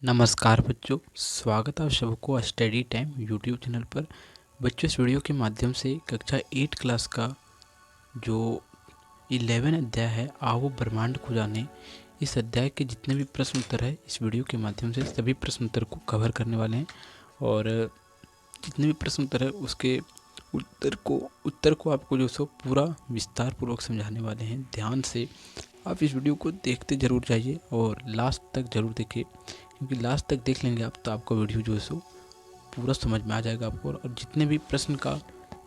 नमस्कार बच्चों, स्वागत है आप सबको स्टडी टाइम यूट्यूब चैनल पर। बच्चों, इस वीडियो के माध्यम से कक्षा 8 क्लास का जो 11 अध्याय है आओ ब्रह्मांड को जाने, इस अध्याय के जितने भी प्रश्न उत्तर है इस वीडियो के माध्यम से सभी प्रश्न उत्तर को कवर करने वाले हैं। और जितने भी प्रश्न उत्तर है उसके उत्तर को आपको जो सो पूरा विस्तार पूर्वक समझाने वाले हैं। ध्यान से आप इस वीडियो को देखते ज़रूर जाइए और लास्ट तक ज़रूर देखिए, क्योंकि लास्ट तक देख लेंगे आप तो आपका वीडियो जो है सो पूरा समझ में आ जाएगा आपको। और जितने भी प्रश्न का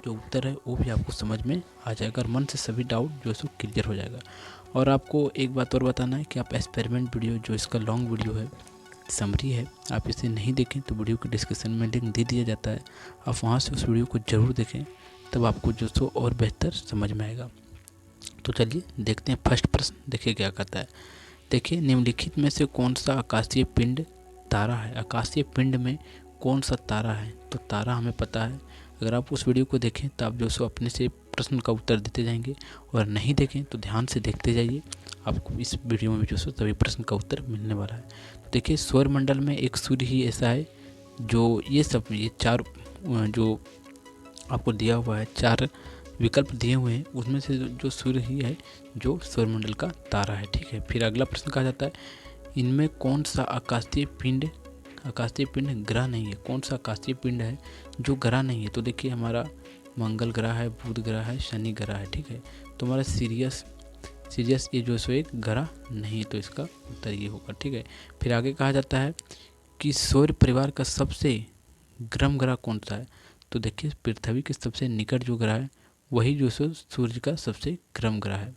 जो उत्तर है वो भी आपको समझ में आ जाएगा और मन से सभी डाउट जो है सो क्लियर हो जाएगा। और आपको एक बात और बताना है कि आप एक्सपेरिमेंट वीडियो जो इसका लॉन्ग वीडियो है, समरी है, आप इसे नहीं देखें तो वीडियो के डिस्क्रिप्शन में लिंक दे दिया जाता है, आप वहाँ से उस वीडियो को ज़रूर देखें, तब आपको जो सो और बेहतर समझ में आएगा। तो चलिए देखते हैं फर्स्ट प्रश्न। देखिए क्या कहता है। देखिए, निम्नलिखित में से कौन सा आकाशीय पिंड तारा है। आकाशीय पिंड में कौन सा तारा है? तो तारा हमें पता है। अगर आप उस वीडियो को देखें तो आप जो सो अपने से प्रश्न का उत्तर देते जाएंगे, और नहीं देखें तो ध्यान से देखते जाइए, आपको इस वीडियो में जो सो सभी प्रश्न का उत्तर मिलने वाला है। तो देखिए, सौरमंडल में एक सूर्य ही ऐसा है जो ये चार जो आपको दिया हुआ है, चार विकल्प दिए हुए हैं, उसमें से जो सूर्य ही है जो सौरमंडल का तारा है। ठीक है, फिर अगला प्रश्न कहा जाता है, इनमें कौन सा आकाशीय पिंड ग्रह नहीं है। कौन सा आकाशीय पिंड है जो ग्रह नहीं है? तो देखिए, हमारा मंगल ग्रह है, बुध ग्रह है, शनि ग्रह है। ठीक है, तो हमारा सीरियस ये जो सो एक ग्रह नहीं है, तो इसका उत्तर ये होगा। ठीक है, फिर आगे कहा जाता है कि सौर परिवार का सबसे गर्म ग्रह कौन सा है? तो देखिए, पृथ्वी के सबसे निकट जो ग्रह है वही जो सो सूर्य का सबसे गर्म ग्रह है।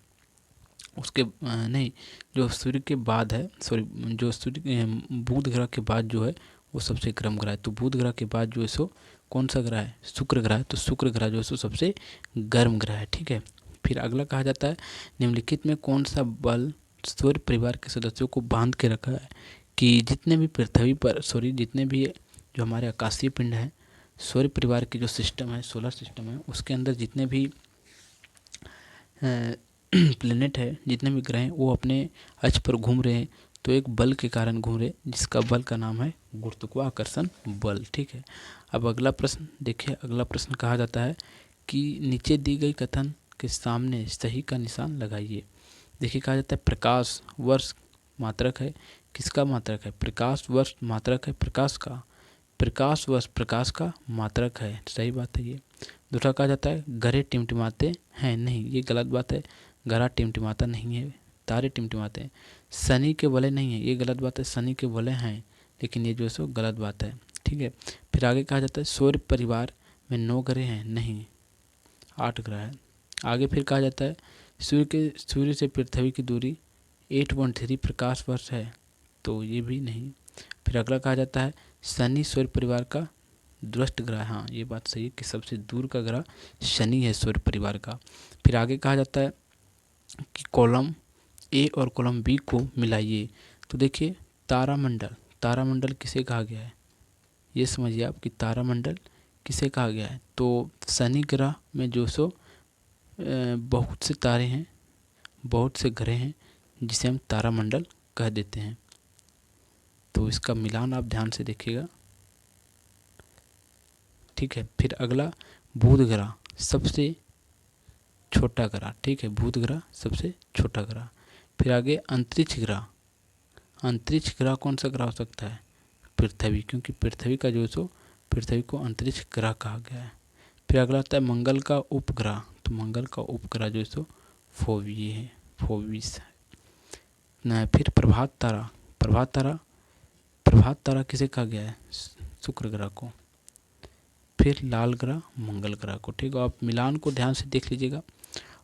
उसके नहीं, जो सूर्य के बाद है, सॉरी, जो सूर्य बुध ग्रह के बाद जो है वो सबसे गर्म ग्रह है। तो बुध ग्रह के बाद जो है सो कौन सा ग्रह है? शुक्र ग्रह है। तो शुक्र ग्रह जो है सो सबसे गर्म ग्रह है। ठीक है, फिर अगला कहा जाता है, निम्नलिखित में कौन सा बल सूर्य परिवार के सदस्यों को बांध के रखा है कि जितने भी पृथ्वी पर जितने भी जो हमारे आकाशीय पिंड हैं, सूर्य परिवार के जो सिस्टम है, सोलर सिस्टम है, उसके अंदर जितने भी प्लेनेट है, जितने भी ग्रह हैं, वो अपने अक्ष पर घूम रहे हैं। तो एक बल के कारण घूम रहे, जिसका बल का नाम है गुरुत्वाकर्षण बल। ठीक है, अब अगला प्रश्न देखिए। अगला प्रश्न कहा जाता है कि नीचे दी गई कथन के सामने सही का निशान लगाइए। देखिए, कहा जाता है प्रकाश वर्ष मात्रक है। किसका मात्रक है? प्रकाश वर्ष मात्रक है प्रकाश का। प्रकाश वर्ष प्रकाश का मात्रक है, सही बात है ये। दूसरा कहा जाता है ग्रह टिमटिमाते हैं। नहीं, ये गलत बात है। ग्रह टिमटिमाता नहीं है, तारे टिमटिमाते हैं। शनि के वलय नहीं है, ये गलत बात है। शनि के वलय हैं, लेकिन ये जो है सो गलत बात है। ठीक है, फिर आगे कहा जाता है सूर्य परिवार में 9 ग्रह हैं। नहीं, 8 ग्रह है। आगे फिर कहा जाता है सूर्य से पृथ्वी की दूरी 813 प्रकाश वर्ष है। तो ये भी नहीं। फिर अगला कहा जाता है शनि सूर्य परिवार का दुष्ट ग्रह। हाँ, ये बात सही है कि सबसे दूर का ग्रह शनि है सूर्य परिवार का। फिर आगे कहा जाता है कि कॉलम ए और कॉलम बी को मिलाइए। तो देखिए, तारामंडल किसे कहा गया है, ये समझिए आप कि तारामंडल किसे कहा गया है। तो शनि ग्रह में जो सो बहुत से तारे हैं, बहुत से ग्रह हैं, जिसे हम तारामंडल कह देते हैं। तो इसका मिलान आप ध्यान से देखिएगा। ठीक है, फिर अगला बुध ग्रह सबसे छोटा ग्रह। ठीक है, बुध ग्रह सबसे छोटा ग्रह। फिर आगे अंतरिक्ष ग्रह कौन सा ग्रह हो सकता है? पृथ्वी, क्योंकि पृथ्वी का जो सो पृथ्वी को अंतरिक्ष ग्रह कहा गया है। फिर अगला आता है मंगल का उपग्रह। तो मंगल का उपग्रह जो सो फोबिस है। फिर प्रभात तारा किसे कहा गया है? शुक्र ग्रह को। फिर लाल ग्रह मंगल ग्रह को। ठीक है, आप मिलान को ध्यान से देख लीजिएगा,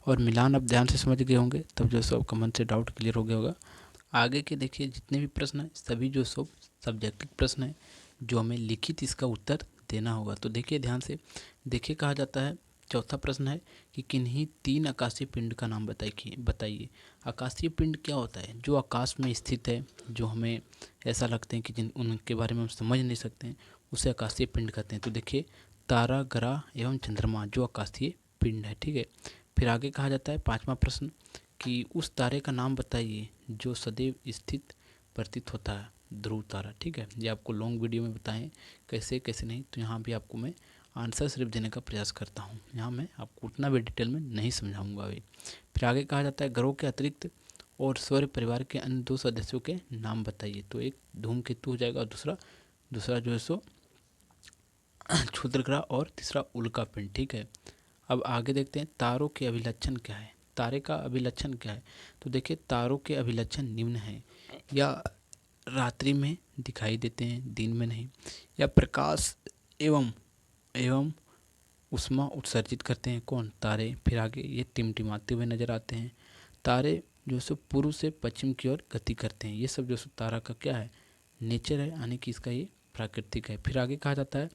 और मिलान आप ध्यान से समझ गए होंगे, तब जो सो आपका मन से डाउट क्लियर हो गया होगा। आगे के देखिए, जितने भी प्रश्न हैं सभी जो सो सब्जेक्टिव प्रश्न हैं, जो हमें लिखित इसका उत्तर देना होगा। तो देखिए ध्यान से देखिए, कहा जाता है चौथा प्रश्न है कि किन्हीं 3 आकाशीय पिंड का नाम बताइए। आकाशीय पिंड क्या होता है? जो आकाश में स्थित है, जो हमें ऐसा लगते हैं कि उनके बारे में हम समझ नहीं सकते हैं, उसे आकाशीय पिंड कहते हैं। तो देखिए, तारा, ग्रह एवं चंद्रमा जो आकाशीय पिंड है। ठीक है, फिर आगे कहा जाता है 5वां प्रश्न कि उस तारे का नाम बताइए जो सदैव स्थित प्रतीत होता है। ध्रुव तारा। ठीक है, ये आपको लॉन्ग वीडियो में बताएं कैसे कैसे नहीं, तो यहाँ भी आपको मैं आंसर सिर्फ देने का प्रयास करता हूँ। यहाँ मैं आपको उतना भी डिटेल में नहीं समझाऊंगा अभी। फिर आगे कहा जाता है ग्रहों के अतिरिक्त और सौर परिवार के अन्य 2 सदस्यों के नाम बताइए। तो एक धूमकेतु हो जाएगा और दूसरा जो है सो क्षुद्र ग्रह और तीसरा उल्का पिंड। ठीक है, अब आगे देखते हैं तारों के अभिलक्षण क्या है। तारे का अभिलक्षण क्या है, तो देखिए तारों के अभिलक्षण निम्न है। या रात्रि में दिखाई देते हैं, दिन में नहीं। या प्रकाश एवं उष्मा उत्सर्जित करते हैं, कौन, तारे। फिर आगे ये टिमटिमाते हुए नजर आते हैं। तारे जो सो पूर्व से पश्चिम की ओर गति करते हैं। ये सब जो सो तारा का क्या है, नेचर है, यानी कि इसका ये प्राकृतिक है। फिर आगे कहा जाता है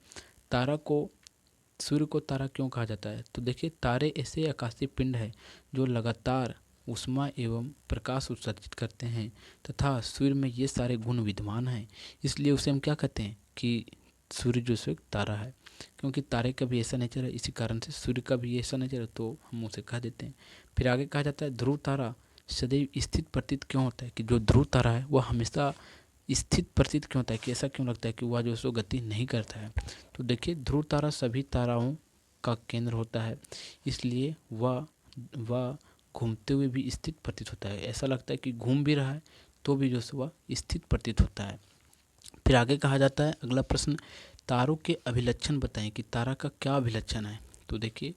सूर्य को तारा क्यों कहा जाता है, तो देखिए तारे ऐसे आकाशीय पिंड है जो लगातार उष्मा एवं प्रकाश उत्सर्जित करते हैं तथा सूर्य में ये सारे गुण विद्यमान हैं, इसलिए उसे हम क्या कहते हैं कि सूर्य जो सो एक तारा है। क्योंकि तारे का भी ऐसा नेचर है, इसी कारण से सूर्य का भी ऐसा नेचर है, तो हम उसे कह देते हैं। फिर आगे कहा जाता है ध्रुव तारा सदैव स्थित प्रतीत क्यों होता है, कि जो ध्रुव तारा है वह हमेशा स्थित प्रतीत क्यों होता है, कि ऐसा क्यों लगता है कि वह जो सो गति नहीं करता है। तो देखिए ध्रुव तारा सभी ताराओं का केंद्र होता है, इसलिए वह घूमते हुए भी स्थित प्रतीत होता है। ऐसा लगता है कि घूम भी रहा है तो भी जो सो वह स्थित प्रतीत होता है। फिर आगे कहा जाता है अगला प्रश्न, तारों के अभिलक्षण बताएं कि तारा का क्या अभिलक्षण है। तो देखिए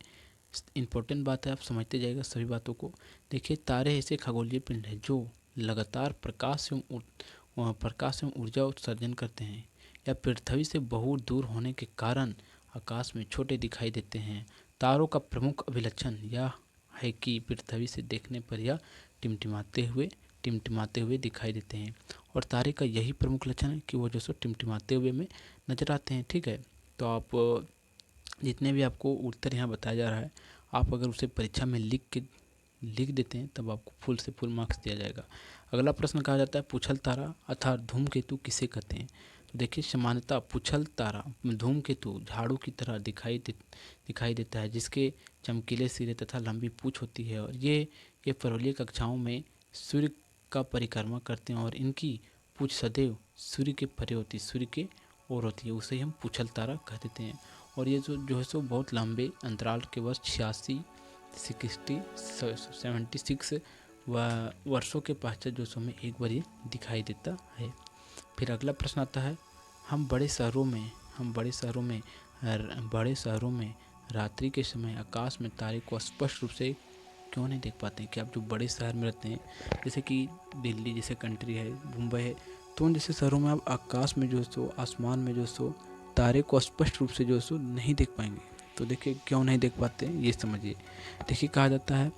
इंपॉर्टेंट बात है, आप समझते जाइएगा सभी बातों को। देखिए तारे ऐसे खगोलीय पिंड है जो लगातार प्रकाश एवं ऊर्जा उत्सर्जन करते हैं या पृथ्वी से बहुत दूर होने के कारण आकाश में छोटे दिखाई देते हैं। तारों का प्रमुख अभिलक्षण यह है कि पृथ्वी से देखने पर यह टिमटिमाते हुए दिखाई देते हैं, और तारे का यही प्रमुख लक्षण है कि वो जो सो टिमटिमाते हुए में नजर आते हैं। ठीक है, तो आप जितने भी आपको उत्तर यहाँ बताया जा रहा है, आप अगर उसे परीक्षा में लिख देते हैं तब आपको फुल से फुल मार्क्स दिया जाएगा। अगला प्रश्न कहा जाता है पुछल तारा अर्थात धूमकेतु किसे कहते हैं। तो देखिए सामान्यतः पुछल तारा धूमकेतु झाड़ू की तरह दिखाई देता है, जिसके चमकीले सिरे तथा लंबी पूंछ होती है, और ये पर्वतीय कक्षाओं में सूर्य का परिक्रमा करते हैं और इनकी पूंछ सदैव सूर्य के परे होती है, सूर्य के ओर होती है, उसे हम पुछल तारा कह देते हैं। और ये जो है सो बहुत लंबे अंतराल के वर्ष 76 वर्षों के पश्चात जो सो हमें एक बार ये दिखाई देता है। फिर अगला प्रश्न आता है बड़े शहरों में रात्रि के समय आकाश में तारे को स्पष्ट रूप से क्यों नहीं देख पाते हैं। कि आप जो बड़े शहर में रहते हैं, जैसे कि दिल्ली जैसे कंट्री है, मुंबई है, तो उन जैसे शहरों में आप आकाश में जो सो आसमान में जो सो तारे को स्पष्ट रूप से जो सो नहीं देख पाएंगे। तो देखिए क्यों नहीं देख पाते हैं, ये समझिए। देखिए कहा जाता है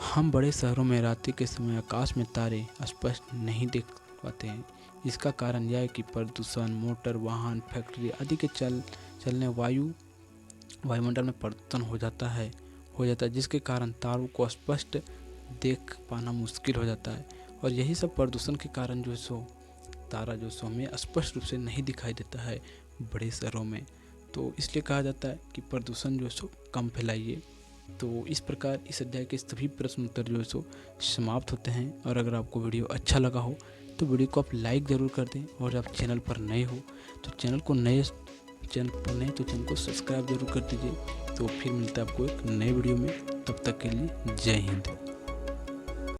हम बड़े शहरों में रात्रि के समय आकाश में तारे स्पष्ट नहीं देख पाते हैं। इसका कारण यह है कि प्रदूषण, मोटर वाहन, फैक्ट्री आदि के चलने वायुमंडल में प्रदूषण हो जाता है, जिसके कारण तारों को स्पष्ट देख पाना मुश्किल हो जाता है। और यही सब प्रदूषण के कारण जो सो तारा जो सो हमें स्पष्ट रूप से नहीं दिखाई देता है बड़े शहरों में। तो इसलिए कहा जाता है कि प्रदूषण जो सो कम फैलाइए। तो इस प्रकार इस अध्याय के सभी प्रश्न उत्तर जो सो समाप्त होते हैं। और अगर आपको वीडियो अच्छा लगा हो तो वीडियो को आप लाइक ज़रूर कर दें, और आप चैनल पर नए हो तो चैनल को सब्सक्राइब जरूर कर दीजिए। तो फिर मिलता है आपको एक नए वीडियो में, तब तक के लिए जय हिंद।